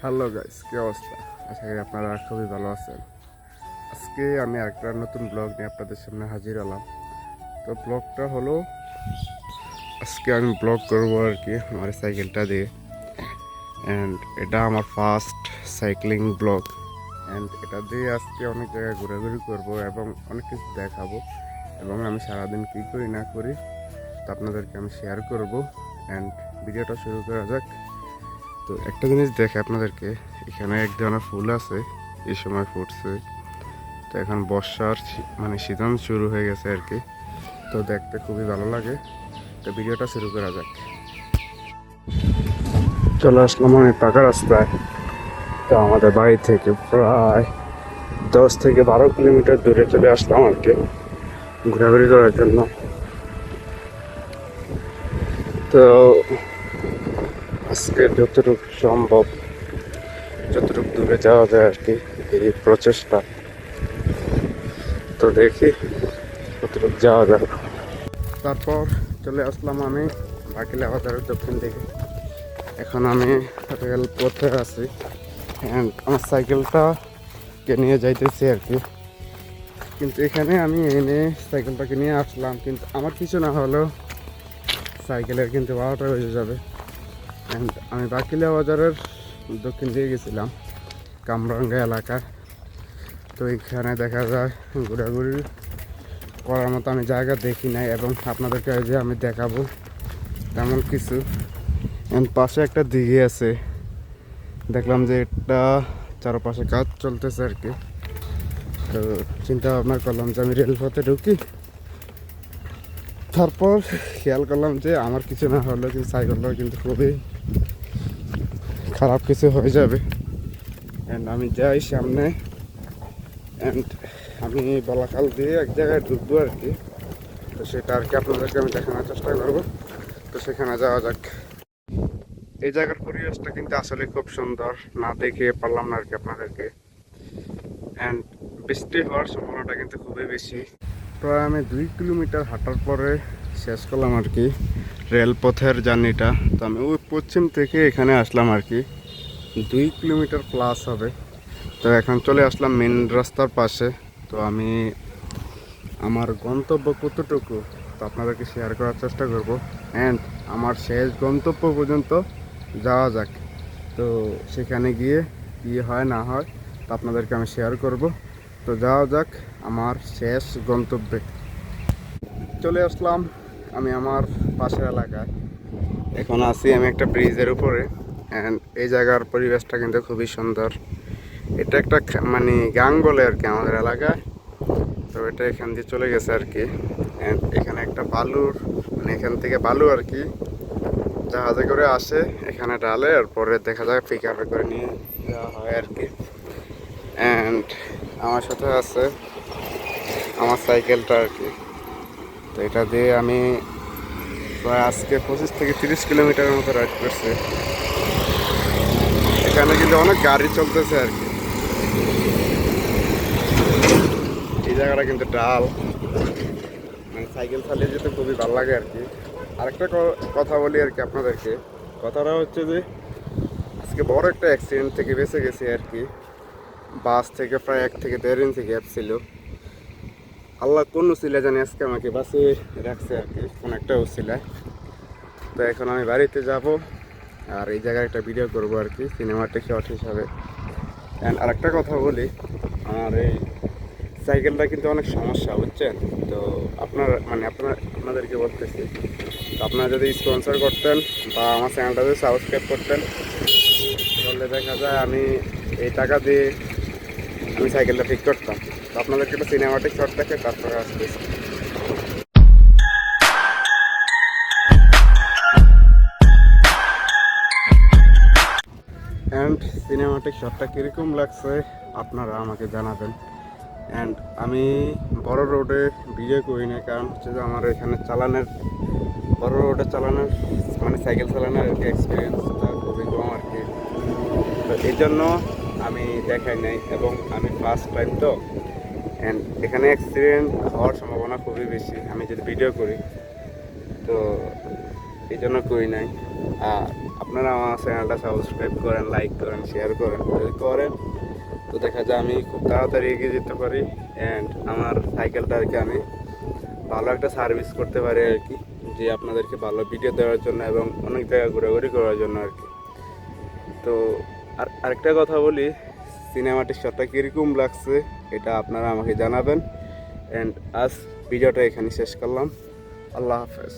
Hello guys, কি অবস্থা? আশা করি আপনারা খুবই ভালো আছেন। আজকে আমি একটা নতুন ব্লগ নিয়ে আপনাদের সামনে হাজির হলাম। তো ব্লগটা হলো, আজকে আমি ব্লগ করবো আর কি আমার সাইকেলটা দিয়ে। অ্যান্ড এটা আমার ফার্স্ট সাইক্লিং ব্লগ। অ্যান্ড এটা দিয়ে আজকে অনেক জায়গায় ঘোরাঘুরি করব এবং অনেক কিছু দেখাবো, এবং আমি সারাদিন কী করি না করি তা আপনাদেরকে আমি শেয়ার করব। অ্যান্ড ভিডিওটা শুরু করা যাক। তো একটা জিনিস দেখে আপনাদেরকে, এখানে এক ধরনের ফুল আছে, এই সময় ফুটছে। তো এখন বর্ষার মানে সিজন শুরু হয়ে গেছে আর কি। তো দেখতে খুবই ভালো লাগে। তো ভিডিওটা শুরু করা যাক। চলে আসলাম আমি পাকা রাস্তায়। তো আমাদের বাড়ি থেকে প্রায় 10 থেকে 12 কিলোমিটার দূরে চলে আসলাম আর কি ঘোরাঘুরি করার জন্য। তো আজকে যতটুকু সম্ভব, যতটুকু দূরে যাওয়া যায় আর কি, এই প্রচেষ্টা। তো দেখি কতটুকু যাওয়া যায়। তারপর চলে আসলাম আমি বাকিলা বাজারের দক্ষিণ দিকে। এখন আমি রেল পথে আছি অ্যান্ড আমার সাইকেলটাকে নিয়ে যাইতেছি আর কি। কিন্তু এখানে আমি এনে সাইকেলটাকে নিয়ে আসলাম, কিন্তু আমার কিছু না হলেও সাইকেলের কিন্তু 12টা বেজে যাবে। অ্যান্ড আমি বাকিলা বাজারের দক্ষিণ দিকে গেছিলাম, কামরাঙ্গা এলাকায়। তো এখানে দেখা যায় ঘোরাঘুরি করার মতো আমি জায়গা দেখি নাই, এবং আপনাদেরকে যে আমি দেখাবো তেমন কিছু। এন্ড পাশে একটা দিঘি আছে, দেখলাম যে এটা চারপাশে কাজ চলতেছে আর কি। তো চিন্তা ভাবনা করলাম যে আমি রেলপথে ঢুকি। তারপর খেয়াল করলাম যে আমার কিছু না হলেও কিন্তু সাইকেলটা কিন্তু খুবই খারাপ কিছু হয়ে যাবে। অ্যান্ড আমি যাই সামনে, অ্যান্ড আমি বলাকাল দিয়ে এক জায়গায় ঢুকবো আর কি। তো সেটা আর কি আপনাদেরকে আমি দেখানোর চেষ্টা করবো। তো সেখানে যাওয়া যাক। এই জায়গার পরিবেশটা কিন্তু আসলে খুব সুন্দর, না দেখে পারলাম না আর কি আপনাদেরকে। অ্যান্ড বৃষ্টি হওয়ার সম্ভাবনাটা কিন্তু খুবই বেশি। প্রায় আমি 2 কিলোমিটার হাঁটার পরে শেষ করলাম আর কি রেলপথের জার্নিটা। তো আমি ওই পশ্চিম থেকে এখানে আসলাম আর কি, 2 কিলোমিটার প্লাস হবে। তো এখন চলে আসলাম মেন রাস্তার পাশে। তো আমি আমার গন্তব্য কতটুকু তো আপনাদেরকে শেয়ার করার চেষ্টা করব। অ্যান্ড আমার শেষ গন্তব্য পর্যন্ত যাওয়া যাক। তো সেখানে গিয়ে কী হয় না হয় তা আপনাদেরকে আমি শেয়ার করব। তো যাওয়া যাক আমার শেষ গন্তব্যে। চলে আসলাম আমি আমার পাশের এলাকায়। এখন আছি আমি একটা ব্রিজের উপরে। অ্যান্ড এই জায়গার পরিবেশটা কিন্তু খুবই সুন্দর। এটা একটা মানে গাং বলে আর কি আমাদের এলাকায়। তো এটা এখান দিয়ে চলে গেছে আর কি। অ্যান্ড এখানে একটা বালুর মানে এখান থেকে বালু আর কি জাহাজে করে আসে, এখানে ডালে, আর পরে দেখা যায় পিক আপে করে নিয়ে যাওয়া হয় আর কি। অ্যান্ড আমার সাথে আছে আমার সাইকেলটা আর কি। তো এটা দিয়ে আমি প্রায় আজকে 25 থেকে 30 কিলোমিটারের মতো রাইড করছি। এখানে কিন্তু অনেক গাড়ি চলতেছে আর কি। এই জায়গাটা কিন্তু ডাল, মানে সাইকেল চালিয়ে যেতে খুবই ভালো লাগে আর কি। আরেকটা কথা বলি আর কি আপনাদেরকে। কথাটা হচ্ছে যে আজকে বড় একটা অ্যাক্সিডেন্ট থেকে বেঁচে গেছি আর কি। বাস থেকে প্রায় 1 থেকে 1.5 ইঞ্চি গ্যাপ ছিল। আল্লাহ কোন উসিলা জানি আজকে আমাকে বাসে রাখছে আর কি, কোন একটা উসিলায়। তো এখন আমি বাড়িতে যাব, আর এই জায়গায় একটা ভিডিও করবো আর কি সিনেমাটিক শট হিসাবে। অ্যান্ড আরেকটা কথা বলি, আমার এই সাইকেলটা কিন্তু অনেক সমস্যা, বুঝছেন? তো আপনাদেরকে বলতেছি, তো আপনারা যদি স্পন্সর করতেন বা আমার চ্যানেলটা যদি সাবস্ক্রাইব করতেন, তাহলে দেখা যায় আমি এই টাকা দিয়ে আমি সাইকেলটা ঠিক করতাম। তো আপনাদেরকে একটা সিনেমাটিক শট দেখে তারপরে আসতেছি। অ্যান্ড সিনেমাটিক শটটা কীরকম লাগছে আপনারা আমাকে জানাবেন। অ্যান্ড আমি বড় রোডে ভিডিও করি না, কারণ হচ্ছে যে আমার এখানে বড় রোডে চালানোর মানে সাইকেল চালানোর আর কি এক্সপিরিয়েন্সটা খুবই কম আর কি। তো এই জন্য আমি দেখাই নাই, এবং আমি ফার্স্ট টাইম তো। অ্যান্ড এখানে অ্যাক্সিডেন্ট হওয়ার সম্ভাবনা খুবই বেশি আমি যদি ভিডিও করি, তো এই জন্য করি নাই। আর আপনারা আমার চ্যানেলটা সাবস্ক্রাইব করেন, লাইক করেন, শেয়ার করেন, যদি করেন তো দেখা যায় আমি খুব তাড়াতাড়ি এগিয়ে যেতে পারি অ্যান্ড আমার সাইকেলটাকে আমি ভালো একটা সার্ভিস করতে পারি আর কি, যে আপনাদেরকে ভালো ভিডিও দেওয়ার জন্য এবং অনেক জায়গায় ঘোরাঘুরি করার জন্য আর কি। তো আরেকটা কথা বলি, সিনেমাটিক শটটা কীরকম লাগছে এটা আপনারা আমাকে জানাবেন। অ্যান্ড আজ ভিডিওটা এখানে শেষ করলাম। আল্লাহ হাফেজ।